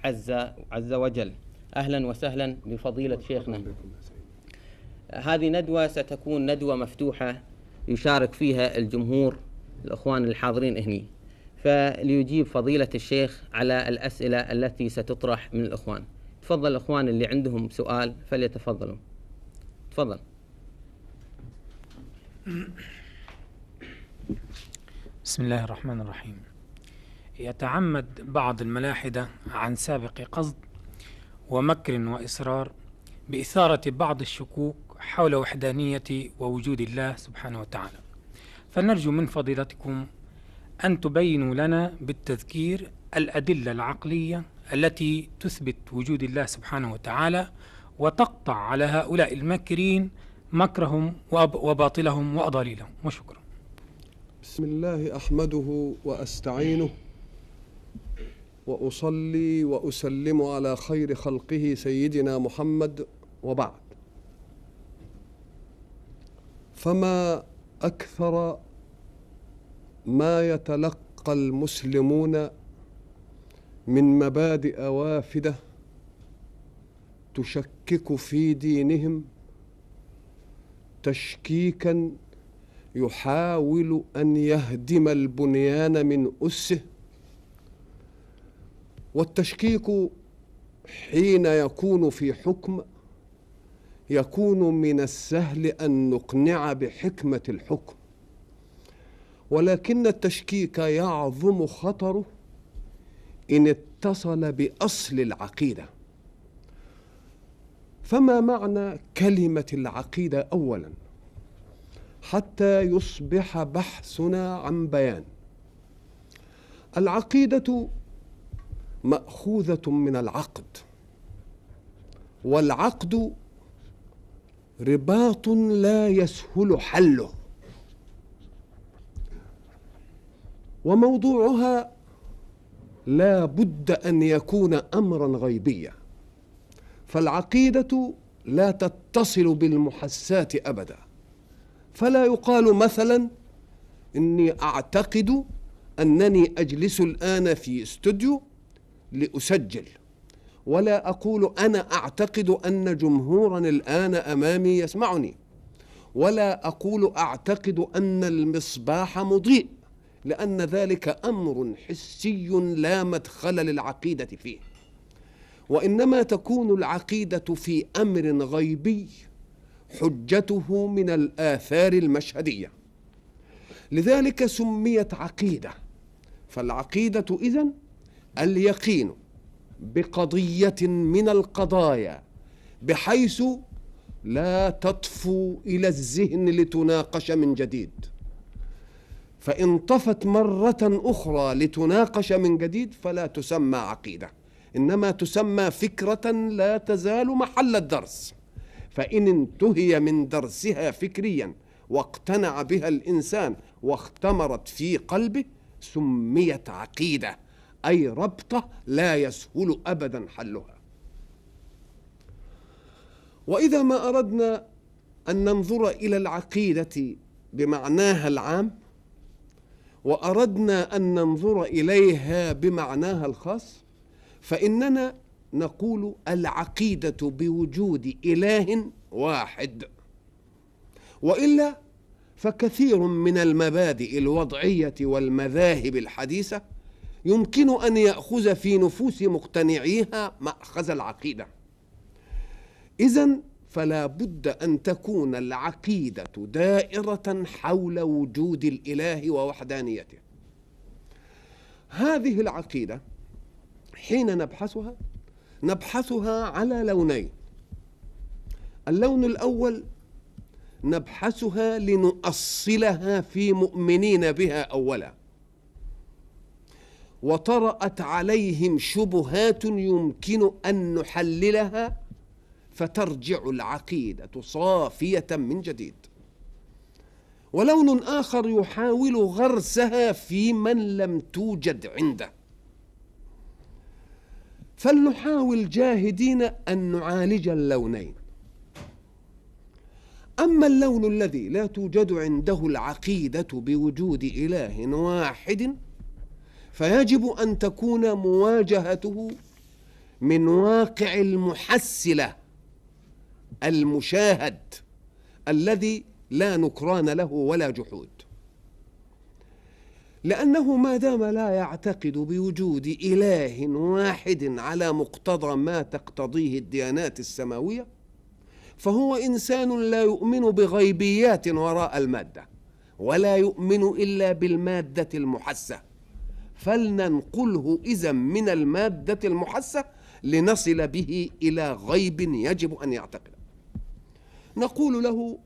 عز وجل. أهلا وسهلا بفضيلة شيخنا. هذه ندوة ستكون ندوة مفتوحة يشارك فيها الجمهور، الأخوان الحاضرين هني، فليجيب فضيلة الشيخ على الأسئلة التي ستطرح من الأخوان. تفضل الأخوان اللي عندهم سؤال فليتفضلوا. تفضل. بسم الله الرحمن الرحيم. يتعمد بعض الملاحدة عن سابق قصد ومكر وإصرار بإثارة بعض الشكوك حول وحدانية ووجود الله سبحانه وتعالى، فنرجو من فضيلتكم أن تبينوا لنا بالتذكير الأدلة العقلية التي تثبت وجود الله سبحانه وتعالى وتقطع على هؤلاء الماكرين مكرهم وباطلهم وأضاليلهم، وشكرا. بسم الله أحمده وأستعينه وأصلي وأسلم على خير خلقه سيدنا محمد، وبعد. فما أكثر ما يتلقى المسلمون من مبادئ وافدة تشكك في دينهم تشكيكا يحاول أن يهدم البنيان من أسه. والتشكيك حين يكون في حكم يكون من السهل أن نقنع بحكمة الحكم، ولكن التشكيك يعظم خطره إن اتصل بأصل العقيدة. فما معنى كلمة العقيدة أولا حتى يصبح بحثنا عن بيان؟ العقيدة مأخوذة من العقد، والعقد رباط لا يسهل حله، وموضوعها لا بد أن يكون أمرا غيبيا، فالعقيدة لا تتصل بالمحسات أبدا. فلا يقال مثلا إني أعتقد أنني أجلس الآن في استوديو لأسجل، ولا أقول أنا أعتقد أن جمهورا الآن أمامي يسمعني، ولا أقول أعتقد أن المصباح مضيء، لأن ذلك أمر حسي لا مدخل للعقيدة فيه. وإنما تكون العقيدة في أمر غيبي حجته من الآثار المشهدية، لذلك سميت عقيدة. فالعقيدة إذن اليقين بقضية من القضايا بحيث لا تطفو إلى الذهن لتناقش من جديد، فإن طفت مرة أخرى لتناقش من جديد فلا تسمى عقيدة، إنما تسمى فكرة لا تزال محل الدرس. فإن انتهي من درسها فكريا واقتنع بها الإنسان واختمرت في قلبه سميت عقيدة، أي ربطة لا يسهل أبدا حلها. وإذا ما أردنا أن ننظر إلى العقيدة بمعناها العام وأردنا أن ننظر إليها بمعناها الخاص، فإننا نقول العقيدة بوجود إله واحد، وإلا فكثير من المبادئ الوضعية والمذاهب الحديثة يمكن أن يأخذ في نفوس مقتنعيها مأخذ العقيدة. إذن فلا بد أن تكون العقيدة دائرة حول وجود الإله ووحدانيته. هذه العقيدة حين نبحثها على لونين. اللون الأول نبحثها لنؤصلها في مؤمنين بها أولا، وطرأت عليهم شبهات يمكن أن نحللها فترجع العقيدة صافية من جديد. ولون آخر يحاول غرسها في من لم توجد عنده. فلنحاول جاهدين أن نعالج اللونين. أما اللون الذي لا توجد عنده العقيدة بوجود إله واحد فيجب أن تكون مواجهته من واقع المحسلة المشاهد الذي لا نكران له ولا جحود، لأنه ما دام لا يعتقد بوجود إله واحد على مقتضى ما تقتضيه الديانات السماوية، فهو إنسان لا يؤمن بغيبيات وراء المادة، ولا يؤمن إلا بالمادة المحسة. فلننقله إذن من المادة المحسة لنصل به إلى غيب يجب أن يعتقد. نقول له: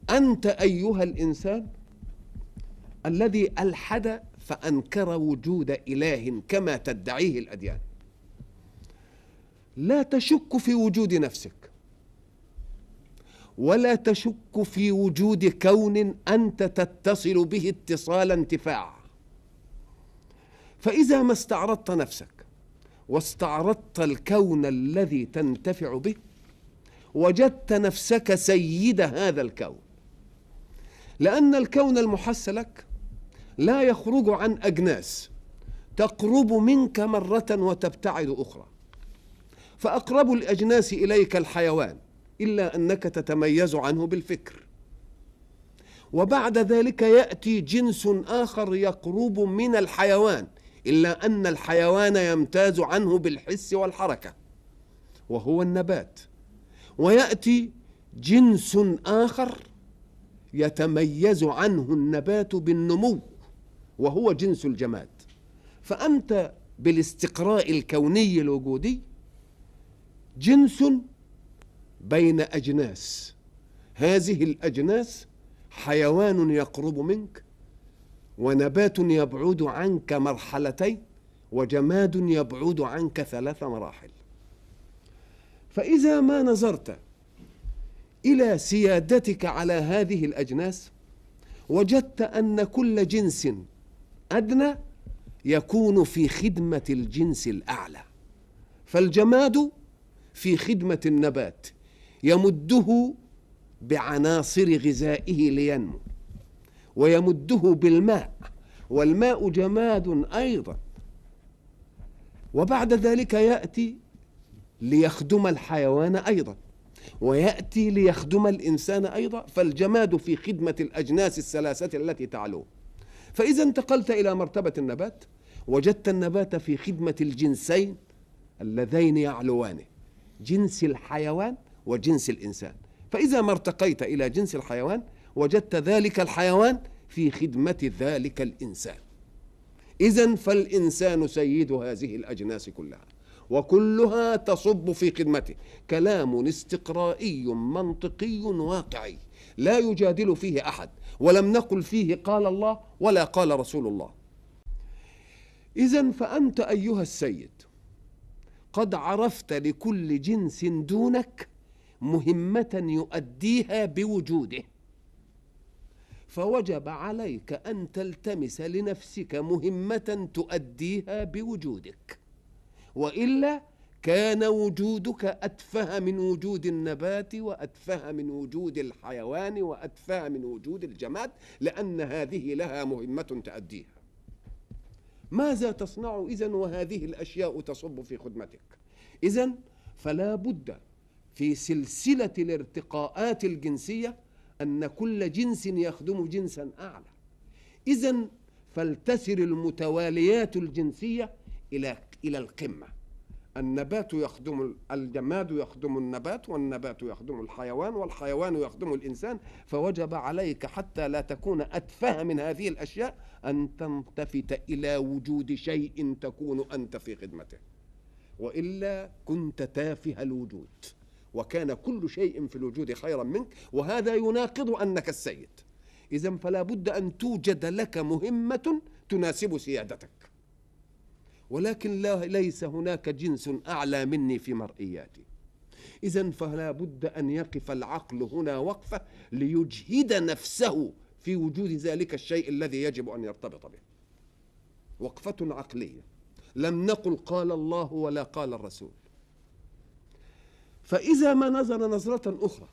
أنت أيها الإنسان الذي ألحد فأنكر وجود إله كما تدعيه الأديان، لا تشك في وجود نفسك، ولا تشك في وجود كون أنت تتصل به اتصال انتفاع. فإذا ما استعرضت نفسك واستعرضت الكون الذي تنتفع به، وجدت نفسك سيد هذا الكون، لأن الكون المحس لك لا يخرج عن أجناس تقرب منك مرة وتبتعد أخرى. فأقرب الأجناس إليك الحيوان، إلا أنك تتميز عنه بالفكر، وبعد ذلك يأتي جنس آخر يقرب من الحيوان، إلا أن الحيوان يمتاز عنه بالحس والحركة، وهو النبات، ويأتي جنس آخر يتميز عنه النبات بالنمو، وهو جنس الجماد. فأنت بالاستقراء الكوني الوجودي جنس بين أجناس، هذه الأجناس حيوان يقرب منك، ونبات يبعد عنك مرحلتين، وجماد يبعد عنك 3 مراحل. فإذا ما نظرت إلى سيادتك على هذه الأجناس، وجدت أن كل جنس أدنى يكون في خدمة الجنس الأعلى. فالجماد في خدمة النبات، يمده بعناصر غذائه لينمو، ويمده بالماء، والماء جماد أيضا، وبعد ذلك يأتي ليخدم الحيوان أيضا، ويأتي ليخدم الإنسان أيضا. فالجماد في خدمة الأجناس الثلاثة التي تعلوه. فإذا انتقلت إلى مرتبة النبات، وجدت النبات في خدمة الجنسين اللذين يعلوانه، جنس الحيوان وجنس الإنسان. فإذا ما ارتقيت إلى جنس الحيوان، وجدت ذلك الحيوان في خدمة ذلك الإنسان. إذن فالإنسان سيد هذه الأجناس كلها، وكلها تصب في خدمته. كلام استقرائي منطقي واقعي لا يجادل فيه أحد، ولم نقل فيه قال الله ولا قال رسول الله. إذن فأنت أيها السيد قد عرفت لكل جنس دونك مهمة يؤديها بوجوده، فوجب عليك أن تلتمس لنفسك مهمة تؤديها بوجودك، وإلا كان وجودك أتفه من وجود النبات، وأتفه من وجود الحيوان، وأتفه من وجود الجماد، لأن هذه لها مهمة تؤديها. ماذا تصنع إذن وهذه الأشياء تصب في خدمتك؟ إذن فلا بد في سلسلة الارتقاءات الجنسية أن كل جنس يخدم جنسا أعلى. إذن فلتسر المتواليات الجنسية إلى القمة. النبات يخدم الجماد، يخدم النبات، والنبات يخدم الحيوان، والحيوان يخدم الإنسان. فوجب عليك حتى لا تكون أتفه من هذه الأشياء أن تلتفت إلى وجود شيء تكون أنت في خدمته، وإلا كنت تافه الوجود، وكان كل شيء في الوجود خيرا منك، وهذا يناقض أنك السيد. إذن فلا بد أن توجد لك مهمة تناسب سيادتك، ولكن ليس هناك جنس أعلى مني في مرئياتي. إذن فلا بد أن يقف العقل هنا وقفة ليجهد نفسه في وجود ذلك الشيء الذي يجب أن يرتبط به، وقفة عقلية. لم نقل قال الله ولا قال الرسول. فإذا ما نظر نظرة أخرى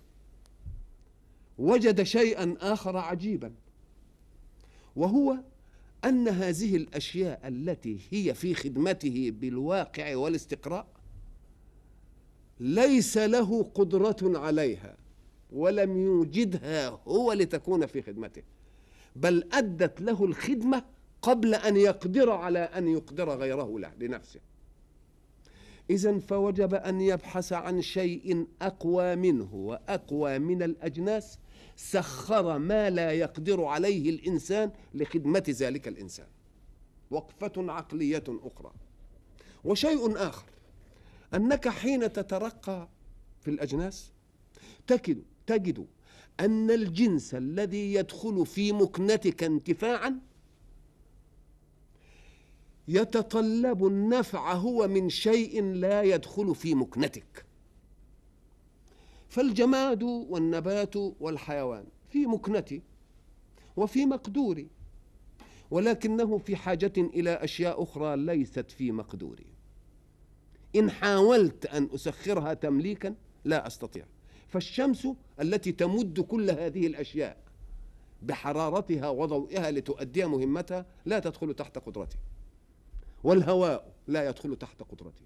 وجد شيئا آخر عجيبا، وهو أن هذه الأشياء التي هي في خدمته بالواقع والاستقراء ليس له قدرة عليها ولم يوجدها هو لتكون في خدمته، بل أدت له الخدمة قبل أن يقدر على أن يقدر غيره له لنفسه. إذن فوجب أن يبحث عن شيء أقوى منه وأقوى من الأجناس سخر ما لا يقدر عليه الإنسان لخدمة ذلك الإنسان. وقفة عقلية أخرى. وشيء آخر، أنك حين تترقى في الأجناس تجد أن الجنس الذي يدخل في مكنتك انتفاعا يتطلب النفع هو من شيء لا يدخل في مكنتك. فالجماد والنبات والحيوان في مكنتي وفي مقدوري، ولكنه في حاجة إلى أشياء أخرى ليست في مقدوري. إن حاولت أن أسخرها تمليكا لا أستطيع. فالشمس التي تمد كل هذه الأشياء بحرارتها وضوئها لتؤدي مهمتها لا تدخل تحت قدرتي، والهواء لا يدخل تحت قدرتي،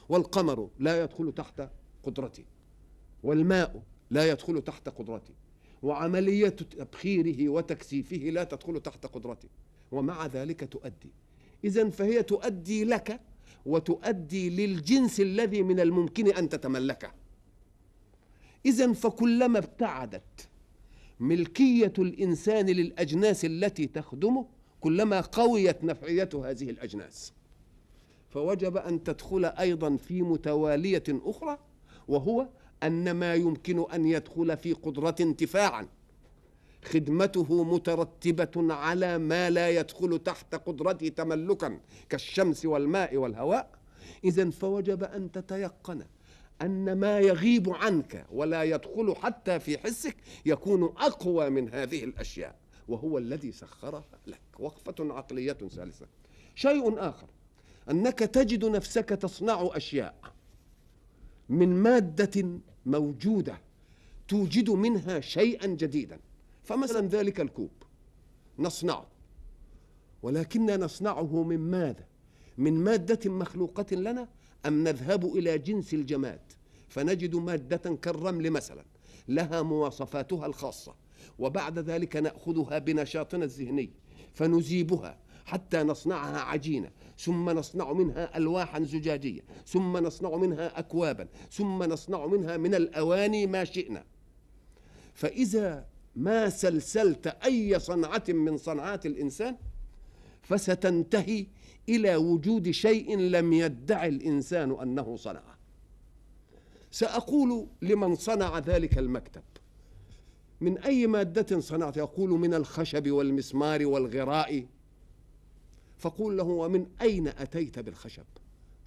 والقمر لا يدخل تحت قدرتي، والماء لا يدخل تحت قدرتي، وعملية تبخيره وتكثيفه لا تدخل تحت قدرتي، ومع ذلك تؤدي. إذن فهي تؤدي لك وتؤدي للجنس الذي من الممكن أن تتملكه. إذن فكلما ابتعدت ملكية الإنسان للأجناس التي تخدمه كلما قويت نفعية هذه الأجناس. فوجب أن تدخل أيضا في متوالية أخرى، وهو أن ما يمكن أن يدخل في قدرة انتفاعا خدمته مترتبة على ما لا يدخل تحت قدرته تملكا كالشمس والماء والهواء. إذن فوجب أن تتيقن أن ما يغيب عنك ولا يدخل حتى في حسك يكون أقوى من هذه الأشياء، وهو الذي سخرها لك. وقفة عقلية ثالثة. شيء آخر، أنك تجد نفسك تصنع أشياء من مادة موجودة توجد منها شيئا جديدا. فمثلا ذلك الكوب نصنعه، ولكننا نصنعه من ماذا؟ من مادة مخلوقة لنا، أم نذهب إلى جنس الجماد فنجد مادة كالرمل مثلا لها مواصفاتها الخاصة، وبعد ذلك نأخذها بنشاطنا الذهني فنذيبها حتى نصنعها عجينة، ثم نصنع منها ألواحا زجاجية، ثم نصنع منها أكوابا، ثم نصنع منها من الأواني ما شئنا. فإذا ما سلسلت أي صنعة من صنعات الإنسان فستنتهي إلى وجود شيء لم يدعي الإنسان أنه صنعه. سأقول لمن صنع ذلك المكتب: من أي مادة صنعت؟ يقول: من الخشب والمسمار والغراء. فقول له: ومن أين أتيت بالخشب؟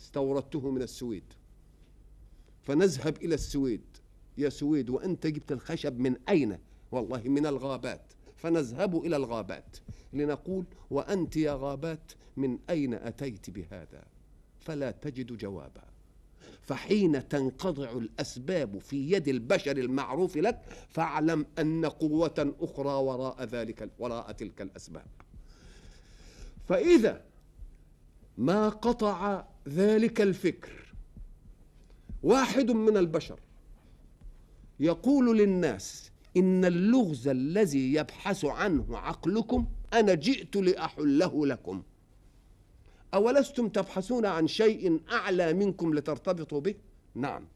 استوردته من السويد. فنذهب إلى السويد: يا سويد، وأنت جبت الخشب من أين؟ والله من الغابات. فنذهب إلى الغابات لنقول: وأنت يا غابات من أين أتيت بهذا؟ فلا تجد جوابا. فحين تنقطع الأسباب في يد البشر المعروف لك فاعلم أن قوة أخرى وراء تلك الأسباب. فإذا ما قطع ذلك الفكر واحد من البشر يقول للناس: إن اللغز الذي يبحث عنه عقلكم أنا جئت لأحله لكم، أولستم تبحثون عن شيء أعلى منكم لترتبطوا به؟ نعم.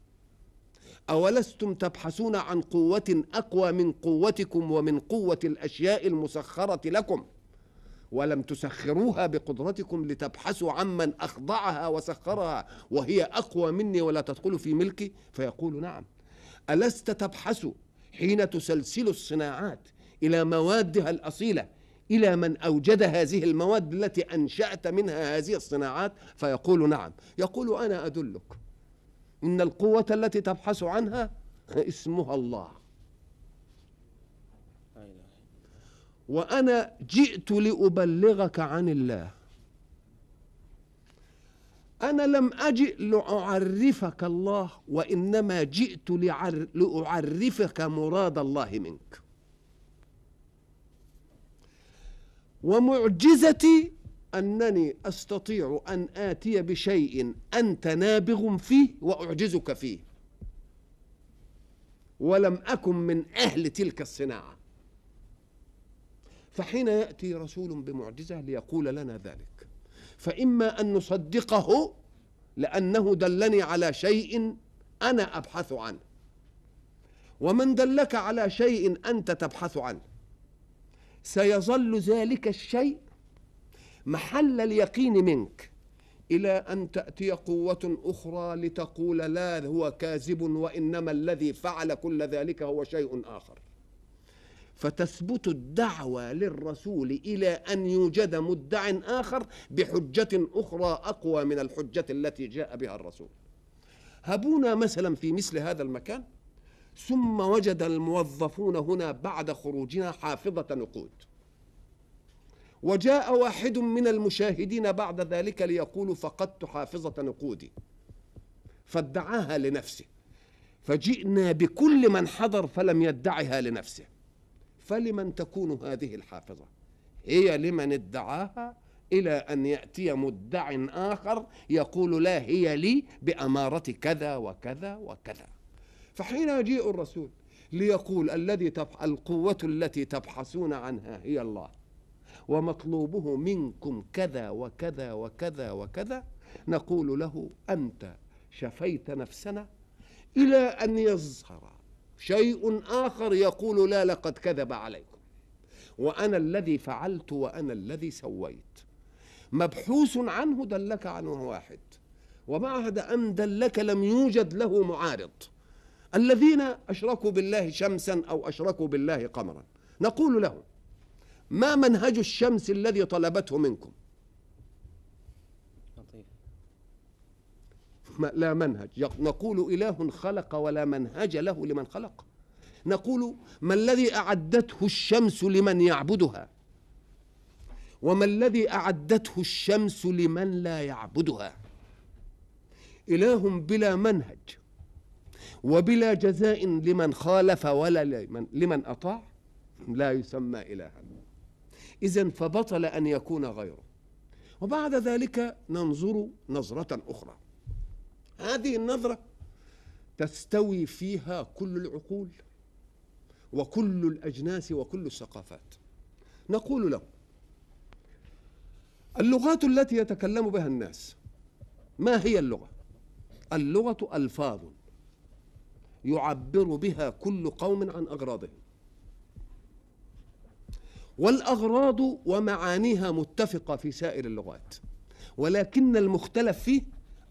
أولستم تبحثون عن قوة أقوى من قوتكم ومن قوة الأشياء المسخرة لكم، ولم تسخروها بقدرتكم لتبحثوا عمن أخضعها وسخرها وهي أقوى مني ولا تدخل في ملكي؟ فيقول: نعم. ألست تبحث حين تسلسل الصناعات إلى موادها الأصيلة إلى من أوجد هذه المواد التي أنشأت منها هذه الصناعات؟ فيقول: نعم. يقول: أنا أدلك، إن القوة التي تبحث عنها اسمها الله، وأنا جئت لأبلغك عن الله. أنا لم أجئ لأعرفك الله، وإنما جئت لأعرفك مراد الله منك. ومعجزتي أنني أستطيع أن آتي بشيء أنت نابغ فيه وأعجزك فيه، ولم أكن من أهل تلك الصناعة. فحين يأتي رسول بمعجزة ليقول لنا ذلك، فإما أن نصدقه لأنه دلني على شيء أنا أبحث عنه، ومن دلك على شيء أنت تبحث عنه سيظل ذلك الشيء محل اليقين منك إلى أن تأتي قوة أخرى لتقول لا هو كاذب وإنما الذي فعل كل ذلك هو شيء آخر، فتثبت الدعوة للرسول إلى أن يوجد مدع آخر بحجة أخرى أقوى من الحجة التي جاء بها الرسول. هبونا مثلا في مثل هذا المكان ثم وجد الموظفون هنا بعد خروجنا حافظة نقود، وجاء واحد من المشاهدين بعد ذلك ليقول فقدت حافظة نقودي، فادعاها لنفسه، فجئنا بكل من حضر فلم يدعها لنفسه. فلمن تكون هذه الحافظة؟ هي لمن ادعاها إلى أن يأتي مدع آخر يقول لا هي لي بأمارة كذا وكذا وكذا. فحين يجيء الرسول ليقول القوة التي تبحثون عنها هي الله، ومطلوبه منكم كذا وكذا وكذا وكذا، نقول له أنت شفيت نفسنا إلى أن يظهر شيء آخر يقول لا لقد كذب عليكم وأنا الذي فعلت وأنا الذي سويت. مبحوث عنه دلك عنه واحد، وبعد أن دلك لم يوجد له معارض. الذين أشركوا بالله شمسا أو أشركوا بالله قمرا، نقول لهم ما منهج الشمس الذي طلبته منكم؟ لا منهج. نقول إله خلق ولا منهج له لمن خلق. نقول ما الذي أعدته الشمس لمن يعبدها، وما الذي أعدته الشمس لمن لا يعبدها؟ إله بلا منهج وبلا جزاء لمن خالف ولا لمن أطاع لا يسمى إلها. إذن فبطل أن يكون غيره. وبعد ذلك ننظر نظرة أخرى، هذه النظرة تستوي فيها كل العقول وكل الأجناس وكل الثقافات. نقول له اللغات التي يتكلم بها الناس ما هي اللغة؟ اللغة ألفاظ يعبر بها كل قوم عن أغراضهم، والأغراض ومعانيها متفقة في سائر اللغات، ولكن المختلف فيه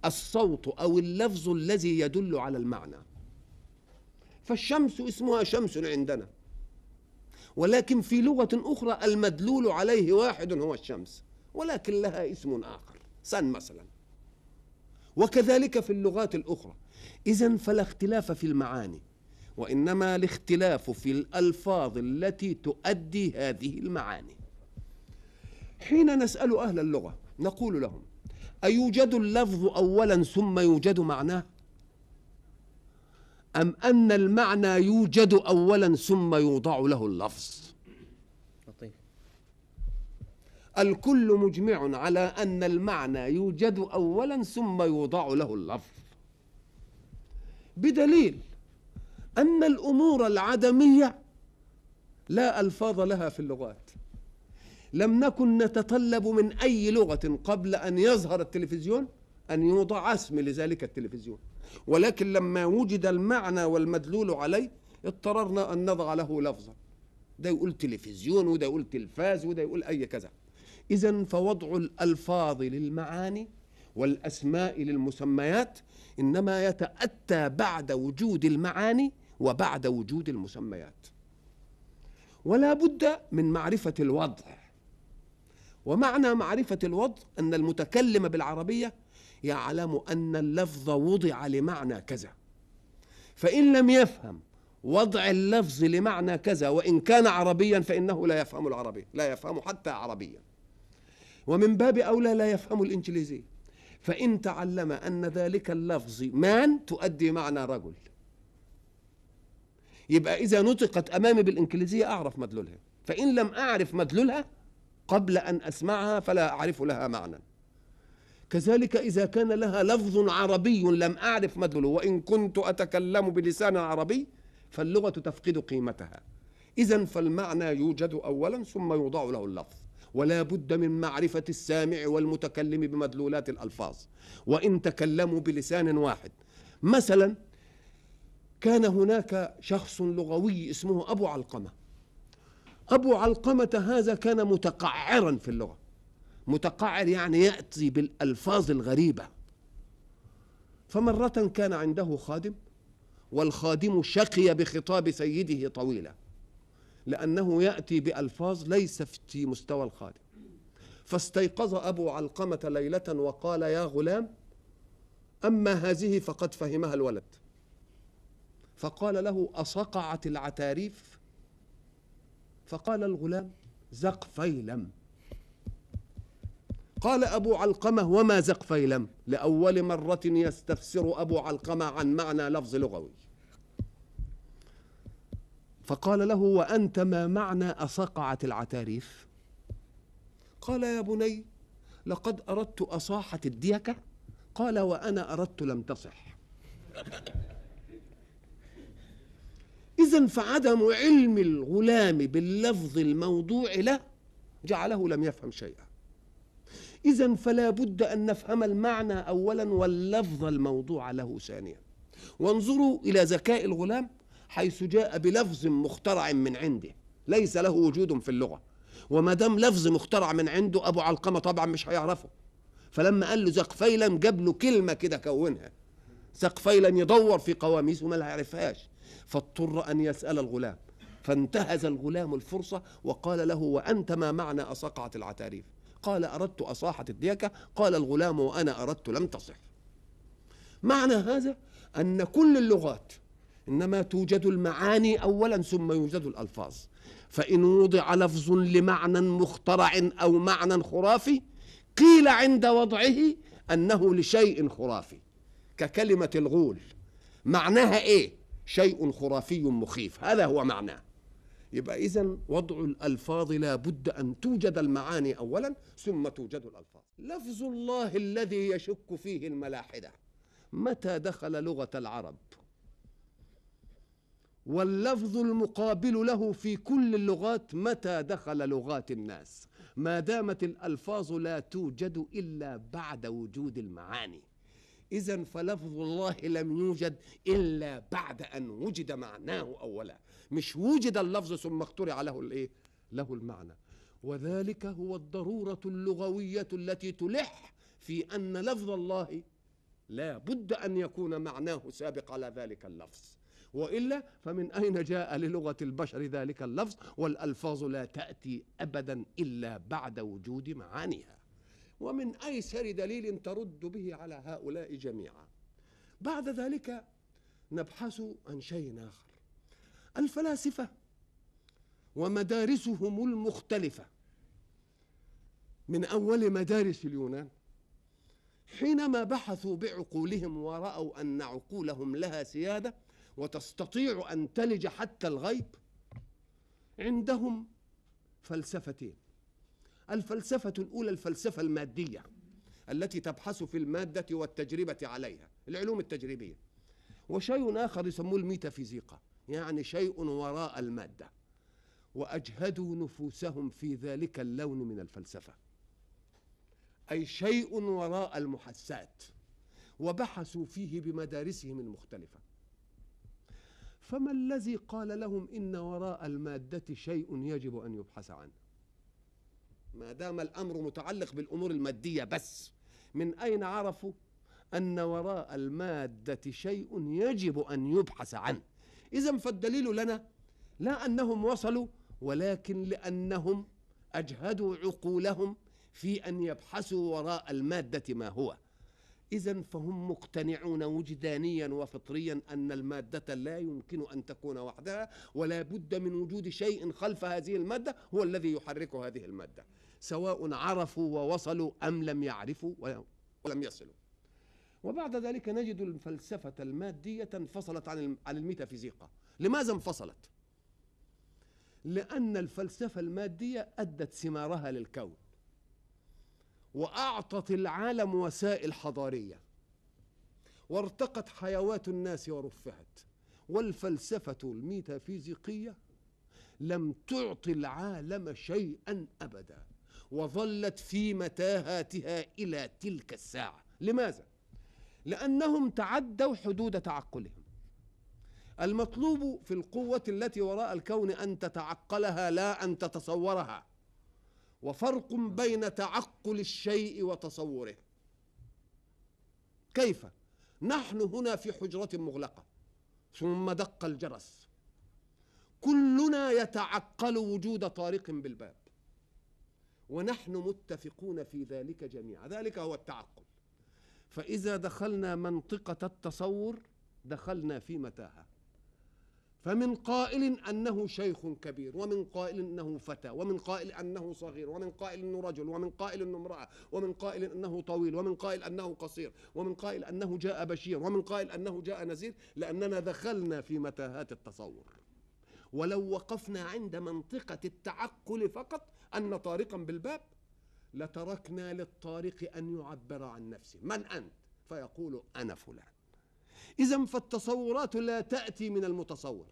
الصوت أو اللفظ الذي يدل على المعنى. فالشمس اسمها شمس عندنا، ولكن في لغة أخرى المدلول عليه واحد هو الشمس، ولكن لها اسم آخر، سن مثلا. وكذلك في اللغات الأخرى. إذن فلا اختلاف في المعاني، وإنما الاختلاف في الألفاظ التي تؤدي هذه المعاني. حين نسأل أهل اللغة نقول لهم أيوجد اللفظ أولا ثم يوجد معناه، أم أن المعنى يوجد أولا ثم يوضع له اللفظ؟ الكل مجمع على أن المعنى يوجد أولا ثم يوضع له اللفظ، بدليل أن الأمور العدمية لا ألفاظ لها في اللغات. لم نكن نتطلب من أي لغة قبل أن يظهر التلفزيون أن يوضع اسم لذلك التلفزيون، ولكن لما وجد المعنى والمدلول عليه اضطررنا أن نضع له لفظا، ده يقول تلفزيون وده يقول تلفاز وده يقول أي كذا. إذن فوضع الألفاظ للمعاني والأسماء للمسميات إنما يتأتى بعد وجود المعاني وبعد وجود المسميات، ولا بد من معرفة الوضع. ومعنى معرفة الوضع أن المتكلم بالعربية يعلم أن اللفظ وضع لمعنى كذا، فإن لم يفهم وضع اللفظ لمعنى كذا وإن كان عربيا فإنه لا يفهم العربي، لا يفهم حتى عربيا، ومن باب أولى لا يفهم الإنجليزية. فإن تعلم أن ذلك اللفظ مان تؤدي معنى رجل، يبقى إذا نطقت أمامي بالإنجليزية أعرف مدلولها، فإن لم أعرف مدلولها قبل أن أسمعها فلا أعرف لها معنى. كذلك إذا كان لها لفظ عربي لم أعرف مدلوله وإن كنت أتكلم بلسان عربي فاللغة تفقد قيمتها. إذن فالمعنى يوجد أولا ثم يوضع له اللفظ، ولا بد من معرفة السامع والمتكلم بمدلولات الألفاظ وإن تكلموا بلسان واحد. مثلا كان هناك شخص لغوي اسمه أبو علقمة. أبو علقمة هذا كان متقعرا في اللغة. متقعر يعني يأتي بالألفاظ الغريبة. فمرة كان عنده خادم، والخادم شقي بخطاب سيده طويلا لأنه يأتي بألفاظ ليس في مستوى الخادم. فاستيقظ أبو علقمة ليلة وقال: يا غلام، أما هذه فقد فهمها الولد. فقال له: أصقعت العتاريف؟ فقال الغلام: زقفيلم. قال أبو علقمة: وما زقفيلم؟ لأول مرة يستفسر أبو علقمة عن معنى لفظ لغوي. فقال له: وأنت ما معنى أصقعت العتاريف؟ قال: يا بني، لقد أردت أصاحة الديكة. قال: وأنا أردت لم تصح. إذن فعدم علم الغلام باللفظ الموضوع له جعله لم يفهم شيئا. إذن فلا بد أن نفهم المعنى أولا واللفظ الموضوع له ثانيا. وانظروا إلى ذكاء الغلام حيث جاء بلفظ مخترع من عنده ليس له وجود في اللغة، وما دام لفظ مخترع من عنده أبو علقمة طبعا مش هيعرفه. فلما قال له زقفيلا جاب له كلمة كده كونها. زقفيلا يدور في قواميسه ما لا يعرفهاش، فاضطر أن يسأل الغلام. فانتهز الغلام الفرصة وقال له: وأنت ما معنى أصقعت العتاريف؟ قال: أردت أصاحة الديكة. قال الغلام: وأنا أردت لم تصح. معنى هذا أن كل اللغات إنما توجد المعاني أولا ثم يوجد الألفاظ. فإن وضع لفظ لمعنى مخترع أو معنى خرافي قيل عند وضعه أنه لشيء خرافي، ككلمة الغول معناها إيه؟ شيء خرافي مخيف، هذا هو معناه. يبقى إذن وضع الألفاظ لا بد أن توجد المعاني أولا ثم توجد الألفاظ. لفظ الله الذي يشك فيه الملاحدة متى دخل لغة العرب؟ واللفظ المقابل له في كل اللغات متى دخل لغات الناس؟ ما دامت الألفاظ لا توجد إلا بعد وجود المعاني. إذن فلفظ الله لم يوجد إلا بعد أن وجد معناه أولا، مش وجد اللفظ ثم اخترع له الإيه؟ له المعنى. وذلك هو الضرورة اللغوية التي تلح في أن لفظ الله لا بد أن يكون معناه سابق على ذلك اللفظ، وإلا فمن أين جاء للغة البشر ذلك اللفظ؟ والألفاظ لا تأتي أبدا إلا بعد وجود معانيها. ومن أيسر دليل ترد به على هؤلاء جميعا. بعد ذلك نبحث عن شيء آخر. الفلاسفة ومدارسهم المختلفة من أول مدارس اليونان حينما بحثوا بعقولهم ورأوا أن عقولهم لها سيادة وتستطيع أن تلج حتى الغيب، عندهم فلسفتين. الفلسفة الأولى الفلسفة المادية التي تبحث في المادة والتجربة عليها، العلوم التجريبية. وشيء آخر يسموه الميتافيزيقا، يعني شيء وراء المادة. وأجهدوا نفوسهم في ذلك اللون من الفلسفة، أي شيء وراء المحسات، وبحثوا فيه بمدارسهم المختلفة. فما الذي قال لهم إن وراء المادة شيء يجب أن يبحث عنه؟ ما دام الأمر متعلق بالأمور المادية بس، من أين عرفوا أن وراء المادة شيء يجب أن يبحث عنه؟ إذن فالدليل لنا لا أنهم وصلوا، ولكن لأنهم أجهدوا عقولهم في أن يبحثوا وراء المادة ما هو. إذن فهم مقتنعون وجدانيا وفطريا أن المادة لا يمكن أن تكون وحدها، ولا بد من وجود شيء خلف هذه المادة هو الذي يحرك هذه المادة، سواء عرفوا ووصلوا أم لم يعرفوا ولم يصلوا. وبعد ذلك نجد الفلسفة المادية انفصلت عن الميتافيزيقا. لماذا انفصلت؟ لأن الفلسفة المادية أدت ثمارها للكون وأعطت العالم وسائل حضارية وارتقت حيوات الناس ورفعت، والفلسفة الميتافيزيقية لم تعطي العالم شيئا أبدا وظلت في متاهاتها إلى تلك الساعة. لماذا؟ لأنهم تعدوا حدود تعقلهم. المطلوب في القوة التي وراء الكون أن تتعقلها لا أن تتصورها، وفرق بين تعقل الشيء وتصوره. كيف؟ نحن هنا في حجرة مغلقة ثم دق الجرس، كلنا يتعقل وجود طارق بالباب ونحن متفقون في ذلك جميعا، ذلك هو التعقل. فإذا دخلنا منطقة التصور دخلنا في متاهة، فمن قائل أنه شيخ كبير، ومن قائل أنه فتى، ومن قائل أنه صغير، ومن قائل أنه رجل، ومن قائل أنه امرأة، ومن قائل أنه طويل، ومن قائل أنه قصير، ومن قائل أنه جاء بشير، ومن قائل أنه جاء نذير، لأننا دخلنا في متاهات التصور. ولو وقفنا عند منطقة التعقل فقط أن طارقا بالباب لتركنا للطارق أن يعبر عن نفسه، من أنت؟ فيقول أنا فلان. إذن فالتصورات لا تأتي من المتصور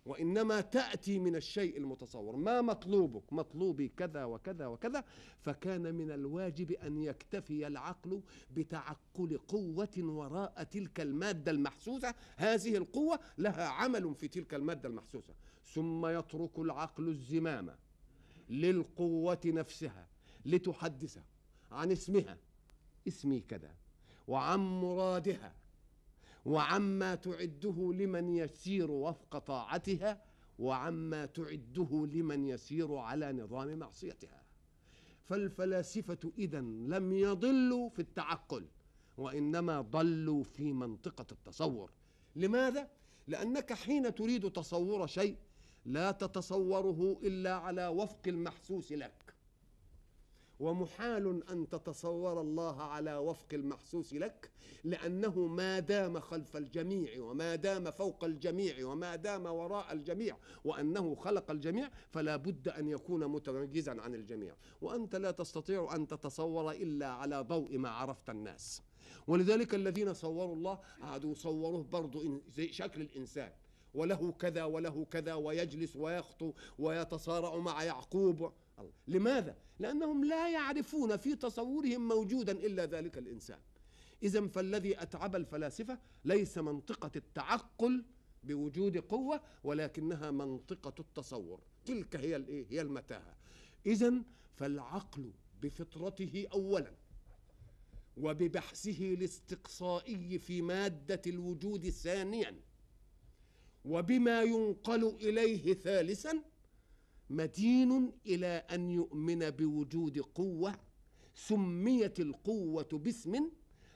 وإنما تأتي من الشيء المتصور. ما مطلوبك؟ مطلوبي كذا وكذا وكذا. فكان من الواجب أن يكتفي العقل بتعقل قوة وراء تلك المادة المحسوسة، هذه القوة لها عمل في تلك المادة المحسوسة، ثم يترك العقل الزمام للقوة نفسها لتحدثه عن اسمها، اسمي كذا، وعن مرادها، وعما تعده لمن يسير وفق طاعتها، وعما تعده لمن يسير على نظام معصيتها. فالفلاسفة إذن لم يضلوا في التعقل وإنما ضلوا في منطقة التصور. لماذا؟ لأنك حين تريد تصور شيء لا تتصوره إلا على وفق المحسوس لك، ومحال أن تتصور الله على وفق المحسوس لك، لأنه ما دام خلف الجميع وما دام فوق الجميع وما دام وراء الجميع وأنه خلق الجميع فلا بد أن يكون متميزا عن الجميع، وأنت لا تستطيع أن تتصور إلا على ضوء ما عرفت الناس. ولذلك الذين صوروا الله قعدوا صوروه برضو زي شكل الإنسان، وله كذا وله كذا، ويجلس ويخطو ويتصارع مع يعقوب. لماذا؟ لأنهم لا يعرفون في تصورهم موجودا إلا ذلك الإنسان. إذن فالذي أتعب الفلاسفة ليس منطقة التعقل بوجود قوة، ولكنها منطقة التصور، تلك هي المتاهة. إذن فالعقل بفطرته أولا وببحثه الاستقصائي في مادة الوجود ثانيا وبما ينقل إليه ثالثا مدين إلى أن يؤمن بوجود قوة سميت القوة باسم،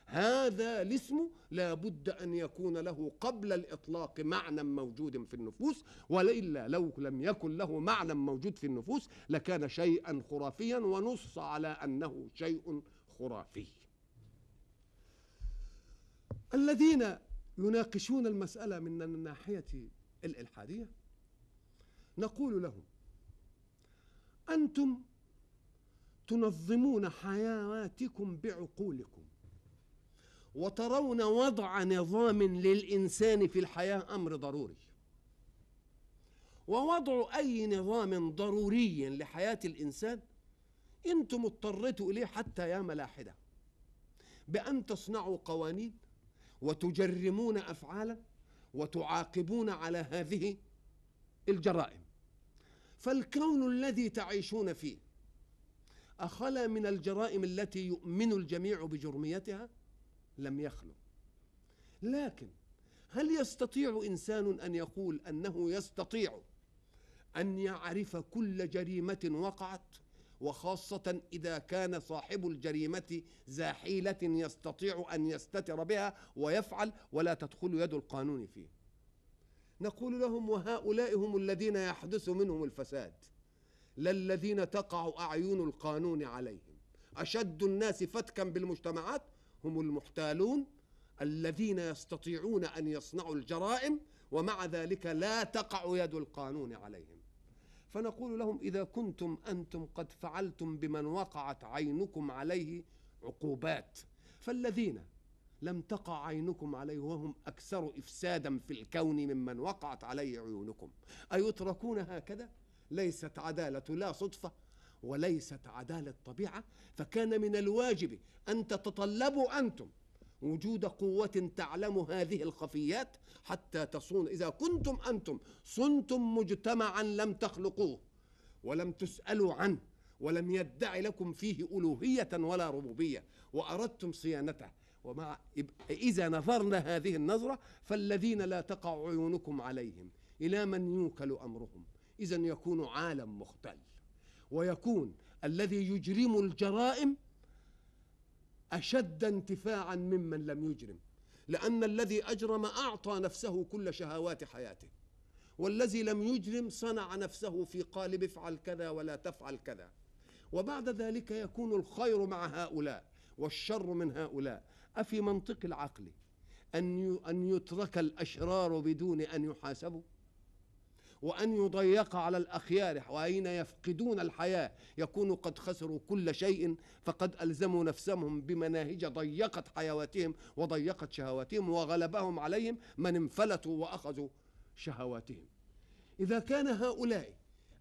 هذا الاسم لا بد أن يكون له قبل الإطلاق معنى موجود في النفوس، وإلا لو لم يكن له معنى موجود في النفوس لكان شيئا خرافيا، ونص على أنه شيء خرافي. الذين يناقشون المسألة من الناحية الإلحادية نقول لهم: أنتم تنظمون حياتكم بعقولكم وترون وضع نظام للإنسان في الحياة أمر ضروري، ووضع أي نظام ضروري لحياة الإنسان أنتم اضطريتوا إليه حتى يا ملاحدة بأن تصنعوا قوانين وتجرمون أفعالا وتعاقبون على هذه الجرائم. فالكون الذي تعيشون فيه أخلا من الجرائم التي يؤمن الجميع بجرميتها؟ لم يخلو. لكن هل يستطيع إنسان أن يقول أنه يستطيع أن يعرف كل جريمة وقعت، وخاصة إذا كان صاحب الجريمة ذا حيلة يستطيع أن يستتر بها ويفعل ولا تدخل يد القانون فيه؟ نقول لهم: وهؤلاء هم الذين يحدث منهم الفساد، لا الذين تقع أعين القانون عليهم. أشد الناس فتكا بالمجتمعات هم المحتالون الذين يستطيعون أن يصنعوا الجرائم ومع ذلك لا تقع يد القانون عليهم. فنقول لهم إذا كنتم أنتم قد فعلتم بمن وقعت عينكم عليه عقوبات، فالذين لم تقع عينكم عليه وهم أكثر إفسادا في الكون ممن وقعت عليه عيونكم أيتركون هكذا؟ ليست عدالة لا صدفة وليست عدالة طبيعة، فكان من الواجب أن تتطلبوا أنتم وجود قوة تعلم هذه الخفيات حتى تصون. إذا كنتم أنتم صنتم مجتمعا لم تخلقوه ولم تسألوا عنه ولم يدعي لكم فيه ألوهية ولا ربوبية وأردتم صيانته، إذا نظرنا هذه النظرة فالذين لا تقع عيونكم عليهم إلى من يوكل أمرهم، إذن يكون عالم مختل، ويكون الذي يجرم الجرائم أشد انتفاعا ممن لم يجرم، لأن الذي أجرم أعطى نفسه كل شهوات حياته، والذي لم يجرم صنع نفسه في قالب افعل كذا ولا تفعل كذا. وبعد ذلك يكون الخير مع هؤلاء والشر من هؤلاء. أفي منطق العقل أن يترك الأشرار بدون أن يحاسبوا، وأن يضيق على الأخيار وأين يفقدون الحياة يكونوا قد خسروا كل شيء، فقد ألزموا نفسهم بمناهج ضيقت حيواتهم وضيقت شهواتهم وغلبهم عليهم من انفلتوا وأخذوا شهواتهم. إذا كان هؤلاء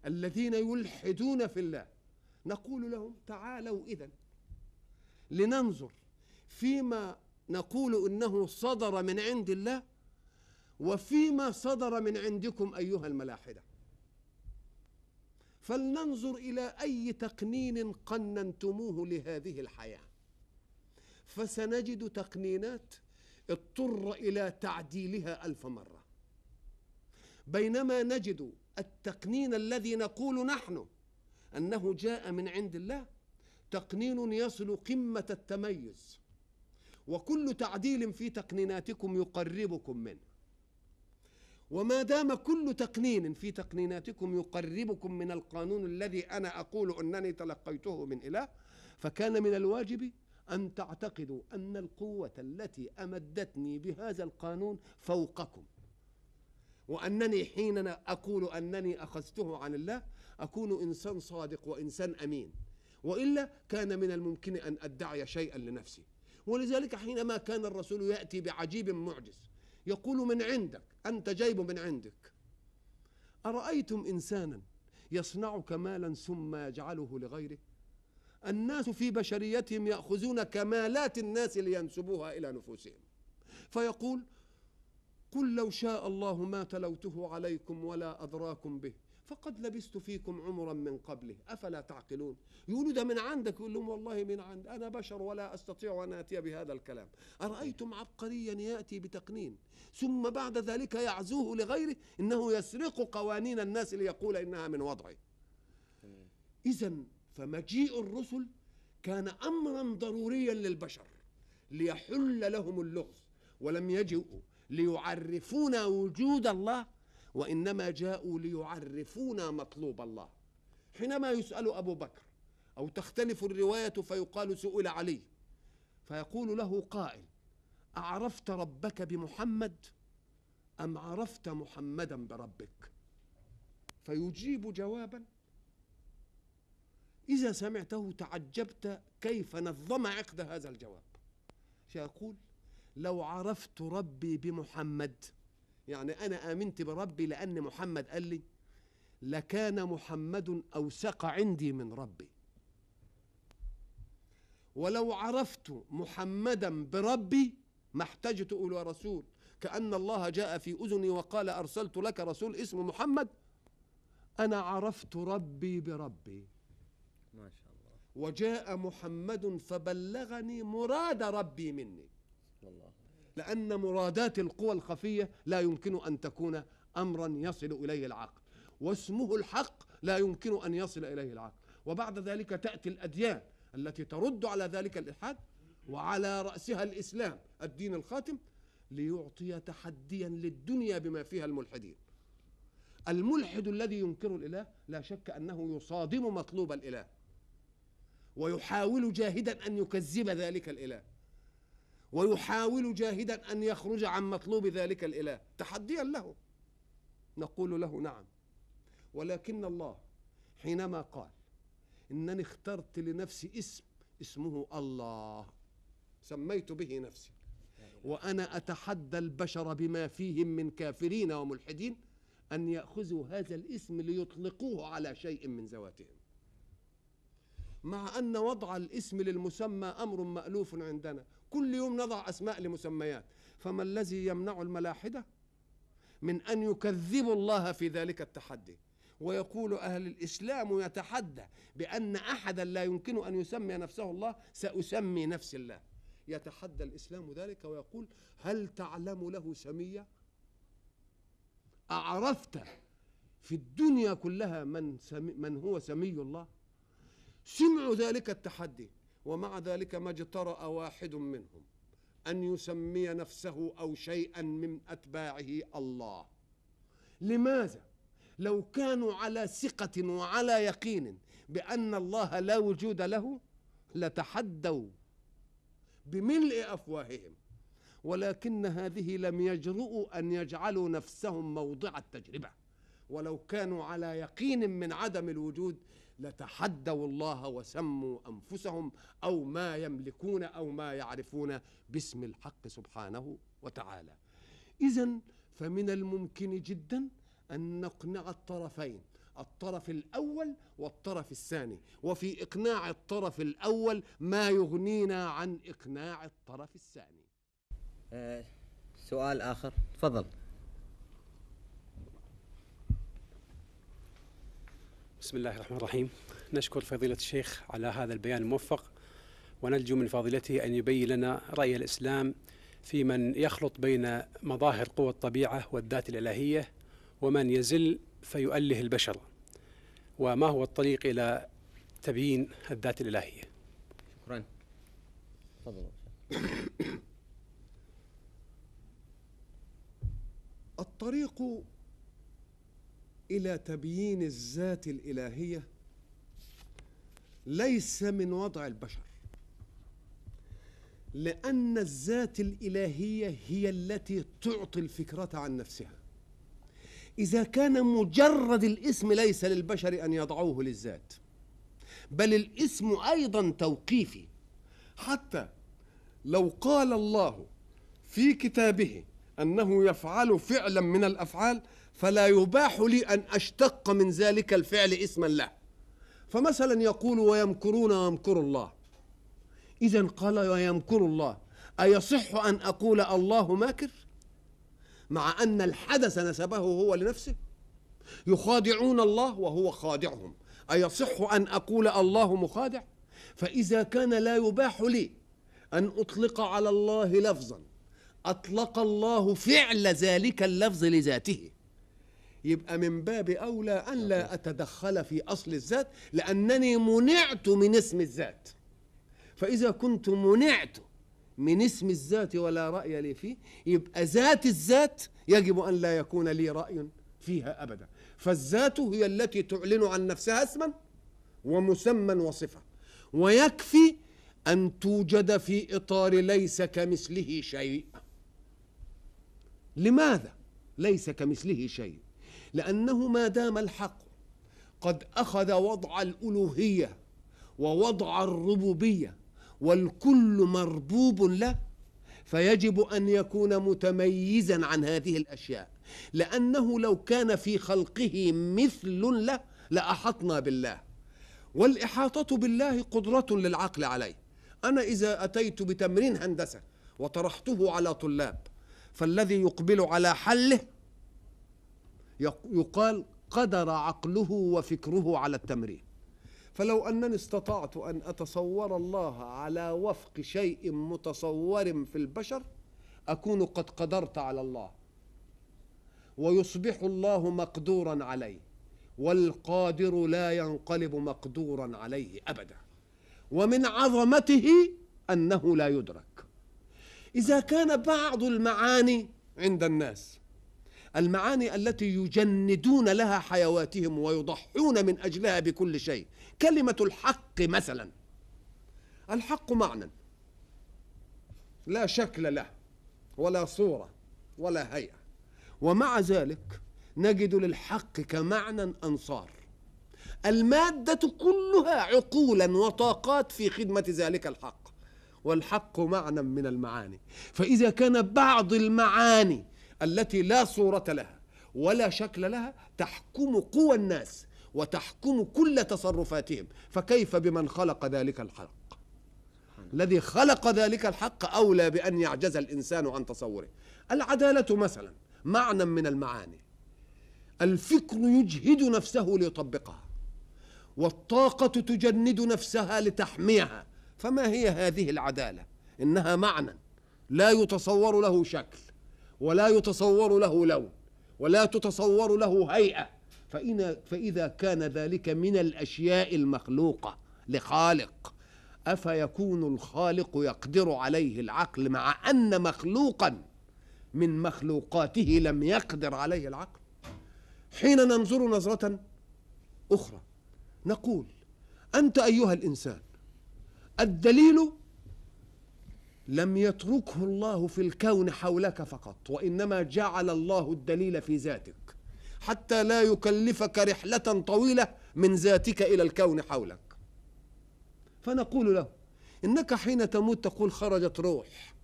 الذين يلحدون في الله نقول لهم تعالوا إذن لننظر فيما نقول إنه صدر من عند الله وفيما صدر من عندكم أيها الملاحدة، فلننظر إلى أي تقنين قننتموه لهذه الحياة، فسنجد تقنينات اضطر إلى تعديلها 1000 مرة، بينما نجد التقنين الذي نقول نحن أنه جاء من عند الله تقنين يصل قمة التميز، وكل تعديل في تقنيناتكم يقربكم منه. وما دام كل تقنين في تقنيناتكم يقربكم من القانون الذي أنا أقول أنني تلقيته من إله، فكان من الواجب أن تعتقدوا أن القوة التي أمدتني بهذا القانون فوقكم، وأنني حين أقول أنني أخذته عن الله أكون إنسان صادق وإنسان أمين، وإلا كان من الممكن أن أدعي شيئا لنفسي. ولذلك حينما كان الرسول يأتي بعجيب معجز يقول من عندك، أنت جايب من عندك، أرأيتم إنسانا يصنع كمالا ثم يجعله لغيره؟ الناس في بشريتهم يأخذون كمالات الناس لينسبوها إلى نفوسهم، فيقول قل لو شاء الله ما تلوته عليكم ولا أدراكم به فقد لبست فيكم عمرا من قبله أفلا تعقلون. يقولوا ده من عندك، يقول لهم والله من عند، أنا بشر ولا أستطيع أن أتي بهذا الكلام. أرأيتم عبقريا يأتي بتقنين ثم بعد ذلك يعزوه لغيره إنه يسرق قوانين الناس ليقول إنها من وضعه. إذن فمجيء الرسل كان أمرا ضروريا للبشر ليحل لهم اللغز، ولم يجئوا ليعرفونا وجود الله، وإنما جاءوا ليعرفونا مطلوب الله. حينما يسأل أبو بكر أو تختلف الرواية فيقال سئل علي فيقول له قائل أعرفت ربك بمحمد أم عرفت محمدا بربك؟ فيجيب جوابا إذا سمعته تعجبت كيف نظم عقد هذا الجواب. سيقول لو عرفت ربي بمحمد، يعني أنا آمنت بربي لأن محمد قال لي، لكان محمد أوثق عندي من ربي. ولو عرفت محمدا بربي ما احتجت إلى رسول، كأن الله جاء في أذني وقال أرسلت لك رسول اسمه محمد. أنا عرفت ربي بربي ما شاء الله، وجاء محمد فبلغني مراد ربي مني، لأن مرادات القوى الخفية لا يمكن أن تكون أمرا يصل إليه العقل، واسمه الحق لا يمكن أن يصل إليه العقل. وبعد ذلك تأتي الأديان التي ترد على ذلك الإلحاد، وعلى رأسها الإسلام الدين الخاتم، ليعطي تحديا للدنيا بما فيها الملحدين. الملحد الذي ينكر الإله لا شك أنه يصادم مطلوب الإله، ويحاول جاهدا أن يكذب ذلك الإله، ويحاول جاهدا أن يخرج عن مطلوب ذلك الإله تحديا له. نقول له نعم، ولكن الله حينما قال إنني اخترت لنفسي اسمه الله، سميت به نفسي، وأنا أتحدى البشر بما فيهم من كافرين وملحدين أن يأخذوا هذا الاسم ليطلقوه على شيء من ذواتهم، مع أن وضع الاسم للمسمى أمر مألوف عندنا، كل يوم نضع أسماء لمسميات، فما الذي يمنع الملاحدة من أن يكذبوا الله في ذلك التحدي؟ ويقول أهل الإسلام يتحدى بأن أحدا لا يمكن أن يسمي نفسه الله، سأسمي نفس الله. يتحدى الإسلام ذلك ويقول: هل تعلم له سمية؟ أعرفت في الدنيا كلها من هو سمي الله؟ سمعوا ذلك التحدي، ومع ذلك ما اجترأ واحد منهم أن يسمي نفسه أو شيئا من أتباعه الله. لماذا؟ لو كانوا على ثقة وعلى يقين بأن الله لا وجود له لتحدوا بملء أفواههم، ولكن هذه لم يجرؤوا أن يجعلوا نفسهم موضع التجربة، ولو كانوا على يقين من عدم الوجود لتحدوا الله وسموا أنفسهم أو ما يملكون أو ما يعرفون باسم الحق سبحانه وتعالى. إذن فمن الممكن جدا أن نقنع الطرفين، الطرف الأول والطرف الثاني، وفي إقناع الطرف الأول ما يغنينا عن إقناع الطرف الثاني. سؤال آخر، تفضل. بسم الله الرحمن الرحيم. نشكر فضيلة الشيخ على هذا البيان الموفق، ونرجو من فضيلته أن يبين لنا رأي الإسلام في من يخلط بين مظاهر قوى الطبيعة والذات الإلهية ومن يزل فيؤله البشر، وما هو الطريق إلى تبيين الذات الإلهية. شكرا. تفضل. الطريق إلى تبيين الذات الإلهية ليس من وضع البشر، لأن الذات الإلهية هي التي تعطي الفكرة عن نفسها. إذا كان مجرد الاسم ليس للبشر أن يضعوه للذات، بل الاسم أيضا توقيفي، حتى لو قال الله في كتابه أنه يفعل فعلا من الأفعال فلا يباح لي أن أشتق من ذلك الفعل اسما له. فمثلا يقول: ويمكرون ويمكر الله، إذن قال ويمكر الله، أيصح أن أقول الله ماكر مع أن الحدث نسبه هو لنفسه؟ يخادعون الله وهو خادعهم، أيصح أن أقول الله مخادع؟ فإذا كان لا يباح لي أن أطلق على الله لفظا أطلق الله فعل ذلك اللفظ لذاته، يبقى من باب أولى أن لا أتدخل في أصل الذات، لأنني منعت من اسم الذات. فإذا كنت منعت من اسم الذات ولا رأي لي فيه، يبقى ذات الذات يجب أن لا يكون لي رأي فيها أبدا. فالذات هي التي تعلن عن نفسها اسما ومسمى وصفة، ويكفي أن توجد في إطار ليس كمثله شيء. لماذا ليس كمثله شيء؟ لأنه ما دام الحق قد أخذ وضع الألوهية ووضع الربوبية والكل مربوب له، فيجب أن يكون متميزا عن هذه الأشياء، لأنه لو كان في خلقه مثل له لأحطنا بالله، والإحاطة بالله قدرة للعقل عليه. أنا إذا أتيت بتمرين هندسة وطرحته على طلاب، فالذي يقبل على حله يقال قدر عقله وفكره على التمرين. فلو أنني استطعت أن أتصور الله على وفق شيء متصور في البشر أكون قد قدرت على الله، ويصبح الله مقدورا عليه، والقادر لا ينقلب مقدورا عليه أبدا. ومن عظمته أنه لا يدرك. إذا كان بعض المعاني عند الناس، المعاني التي يجندون لها حيواتهم ويضحون من أجلها بكل شيء، كلمة الحق مثلا، الحق معنى لا شكل له ولا صورة ولا هيئة، ومع ذلك نجد للحق كمعنى أنصار. المادة كلها عقولا وطاقات في خدمة ذلك الحق، والحق معنى من المعاني. فإذا كان بعض المعاني التي لا صورة لها ولا شكل لها تحكم قوى الناس وتحكم كل تصرفاتهم، فكيف بمن خلق ذلك الحق؟ الذي خلق ذلك الحق أولى بأن يعجز الإنسان عن تصوره. العدالة مثلا معنى من المعاني، الفكر يجهد نفسه ليطبقها، والطاقة تجند نفسها لتحميها. فما هي هذه العدالة؟ إنها معنى لا يتصور له شكل، ولا يتصور له لون، ولا تتصور له هيئة. فإذا كان ذلك من الأشياء المخلوقة لخالق، أفيكون الخالق يقدر عليه العقل مع أن مخلوقا من مخلوقاته لم يقدر عليه العقل؟ حين ننظر نظرة أخرى نقول: أنت أيها الإنسان، الدليل لم يتركه الله في الكون حولك فقط، وإنما جعل الله الدليل في ذاتك حتى لا يكلفك رحلة طويلة من ذاتك إلى الكون حولك. فنقول له: إنك حين تموت تقول خرجت روح.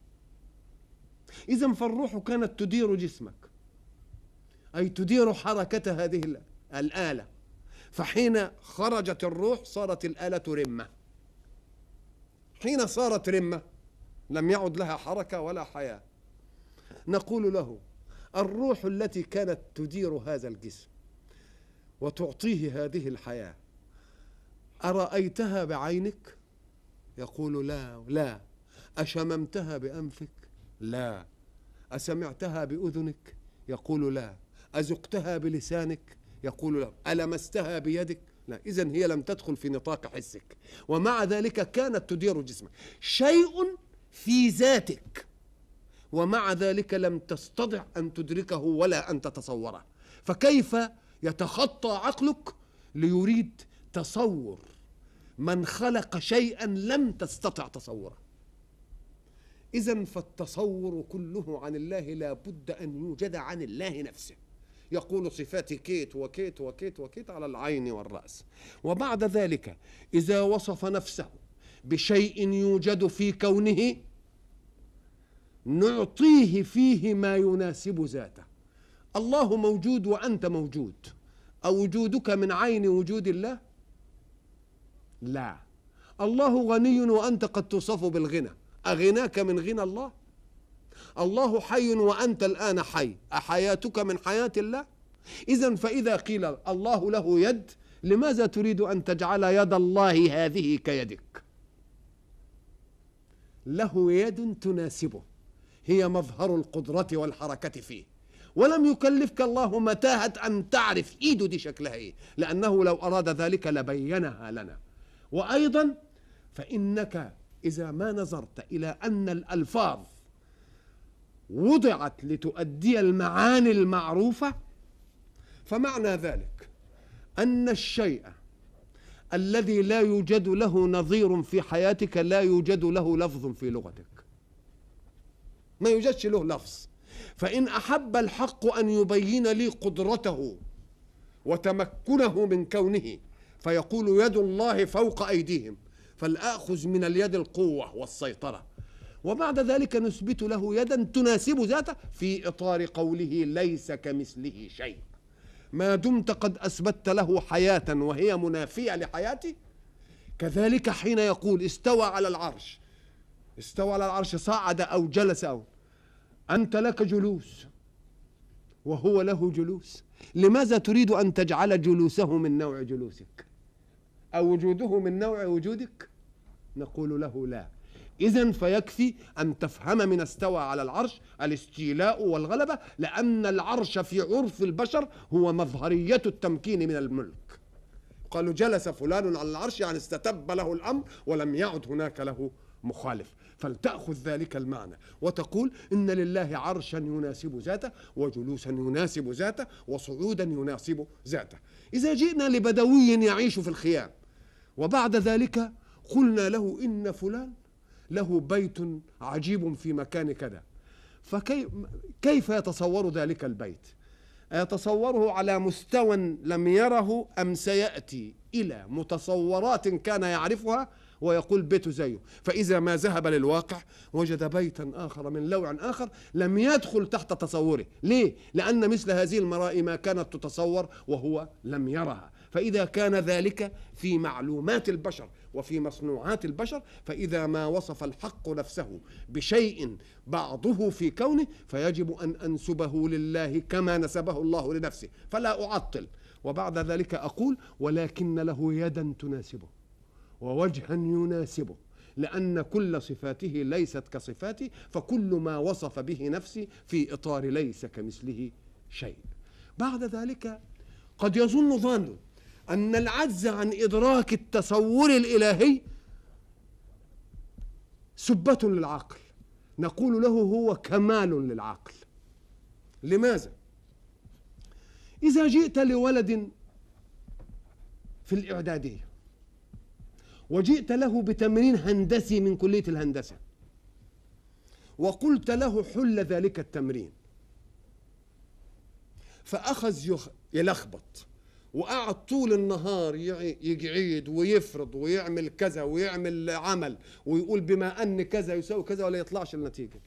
إذن فالروح كانت تدير جسمك، أي تدير حركة هذه الآلة. فحين خرجت الروح صارت الآلة رمة. حين صارت رمة لم يعد لها حركة ولا حياة. نقول له: الروح التي كانت تدير هذا الجسم وتعطيه هذه الحياة أرأيتها بعينك؟ يقول: لا. أشممتها بأنفك؟ لا. أسمعتها بأذنك؟ يقول: لا. أذقتها بلسانك؟ يقول: لا. ألمستها بيدك؟ لا. إذن هي لم تدخل في نطاق حسك، ومع ذلك كانت تدير جسمك، شيء في ذاتك، ومع ذلك لم تستطع أن تدركه ولا أن تتصوره. فكيف يتخطى عقلك ليريد تصور من خلق شيئا لم تستطع تصوره؟ إذن فالتصور كله عن الله لا بد أن يوجد عن الله نفسه. يقول: صفات كيت وكيت وكيت وكيت على العين والرأس. وبعد ذلك إذا وصف نفسه بشيء يوجد في كونه نعطيه فيه ما يناسب ذاته. الله موجود وأنت موجود، أوجودك من عين وجود الله؟ لا. الله غني وأنت قد توصف بالغنى، أغناك من غنى الله؟ الله حي وأنت الآن حي، أحياتك من حياة الله؟ إذن فإذا قيل الله له يد، لماذا تريد أن تجعل يد الله هذه كيدك؟ له يد تناسبه، هي مظهر القدرة والحركة فيه، ولم يكلفك الله متاهة أن تعرف إيده دي شكلها إيه، لأنه لو أراد ذلك لبينها لنا. وأيضا فإنك إذا ما نظرت إلى أن الألفاظ وضعت لتؤدي المعاني المعروفة، فمعنى ذلك أن الشيء الذي لا يوجد له نظير في حياتك لا يوجد له لفظ في لغتك، ما يوجدش له لفظ. فإن أحب الحق أن يبين لي قدرته وتمكنه من كونه فيقول: يد الله فوق أيديهم، فلأخذ من اليد القوة والسيطرة، وبعد ذلك نثبت له يدا تناسب ذاته في إطار قوله: ليس كمثله شيء. ما دمت قد أثبت له حياة وهي منافية لحياتي. كذلك حين يقول: استوى على العرش، استوى على العرش، صعد أو جلس، أو أنت لك جلوس وهو له جلوس، لماذا تريد أن تجعل جلوسه من نوع جلوسك أو وجوده من نوع وجودك؟ نقول له: لا. إذن فيكفي أن تفهم من استوى على العرش الاستيلاء والغلبة، لأن العرش في عرف البشر هو مظهرية التمكين من الملك. قالوا: جلس فلان على العرش، يعني استتب له الأمر ولم يعد هناك له مخالف. فلتأخذ ذلك المعنى وتقول: إن لله عرشا يناسب ذاته، وجلوسا يناسب ذاته، وصعودا يناسب ذاته. إذا جئنا لبدوي يعيش في الخيام وبعد ذلك قلنا له: إن فلان له بيت عجيب في مكان كذا، فكيف يتصور ذلك البيت؟ أيتصوره على مستوى لم يره أم سيأتي إلى متصورات كان يعرفها ويقول بيته زيه؟ فإذا ما ذهب للواقع وجد بيتا آخر من لوع آخر لم يدخل تحت تصوره. ليه؟ لأن مثل هذه المرائي ما كانت تتصور وهو لم يرها. فإذا كان ذلك في معلومات البشر وفي مصنوعات البشر، فإذا ما وصف الحق نفسه بشيء بعضه في كونه فيجب أن أنسبه لله كما نسبه الله لنفسه، فلا أعطل. وبعد ذلك أقول: ولكن له يدا تناسبه ووجها يناسبه، لأن كل صفاته ليست كصفاتي، فكل ما وصف به نفسي في إطار ليس كمثله شيء. بعد ذلك قد يظن ظان أن العجز عن إدراك التصور الإلهي سبة للعقل، نقول له هو كمال للعقل. لماذا؟ إذا جئت لولد في الإعدادية وجئت له بتمرين هندسي من كلية الهندسة وقلت له حل ذلك التمرين، فأخذ يلخبط وقعد طول النهار يعيد ويفرض ويعمل كذا ويعمل عمل ويقول بما أن كذا يساوي كذا ولا يطلعش النتيجة.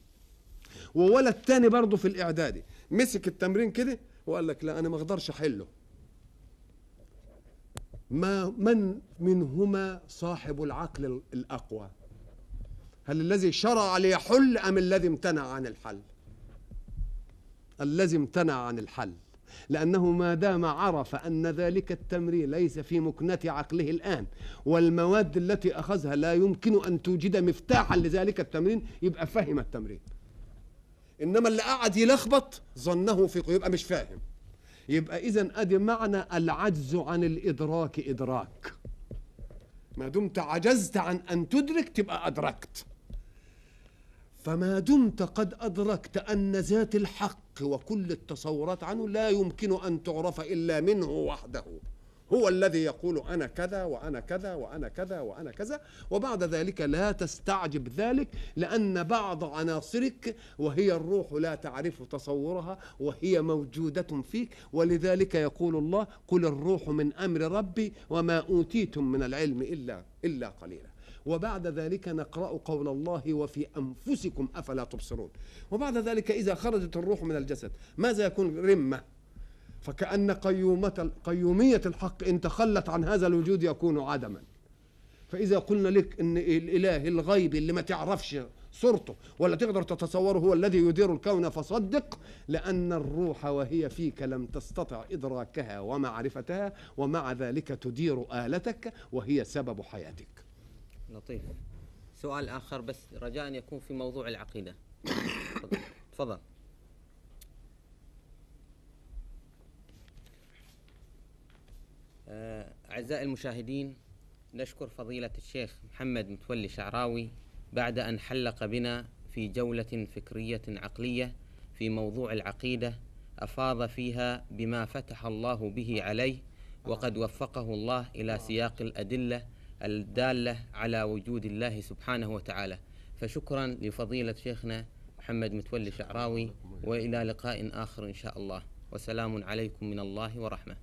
وولد تاني برضه في الإعدادي مسك التمرين كده وقال لك لا أنا ما أقدرش أحله. من منهما صاحب العقل الأقوى؟ هل الذي شرع ليحل أم الذي امتنع عن الحل؟ الذي امتنع عن الحل، لأنه ما دام عرف أن ذلك التمرين ليس في مكنة عقله الآن والمواد التي أخذها لا يمكن أن توجد مفتاحا لذلك التمرين، يبقى فهم التمرين. إنما اللي قاعد يلخبط ظنه في يبقى مش فاهم. يبقى إذن أدي معنى العجز عن الإدراك إدراك. ما دمت عجزت عن أن تدرك تبقى أدركت. فما دمت قد أدركت أن ذات الحق وكل التصورات عنه لا يمكن أن تعرف إلا منه وحده، هو الذي يقول أنا كذا وأنا كذا وأنا كذا وأنا كذا، وبعد ذلك لا تستعجب ذلك، لأن بعض عناصرك وهي الروح لا تعرف تصورها وهي موجودة فيك. ولذلك يقول الله: قل الروح من أمر ربي وما أوتيتم من العلم إلا قليلا. وبعد ذلك نقرأ قول الله: وفي أنفسكم أفلا تبصرون. وبعد ذلك إذا خرجت الروح من الجسد ماذا يكون؟ رمة. فكأن قيومية الحق إن تخلت عن هذا الوجود يكون عدما. فإذا قلنا لك إن الإله الغيبي اللي ما تعرفش صورته ولا تقدر تتصوره هو الذي يدير الكون، فصدق، لأن الروح وهي فيك لم تستطع إدراكها ومعرفتها، ومع ذلك تدير آلتك وهي سبب حياتك. لطيف. سؤال آخر بس رجاء أن يكون في موضوع العقيدة. تفضل. أعزائي المشاهدين، نشكر فضيلة الشيخ محمد متولي شعراوي بعد أن حلق بنا في جولة فكرية عقلية في موضوع العقيدة، أفاض فيها بما فتح الله به عليه، وقد وفقه الله إلى سياق الأدلة الدالة على وجود الله سبحانه وتعالى. فشكرا لفضيلة شيخنا محمد متولي شعراوي، وإلى لقاء آخر إن شاء الله، وسلام عليكم من الله ورحمة.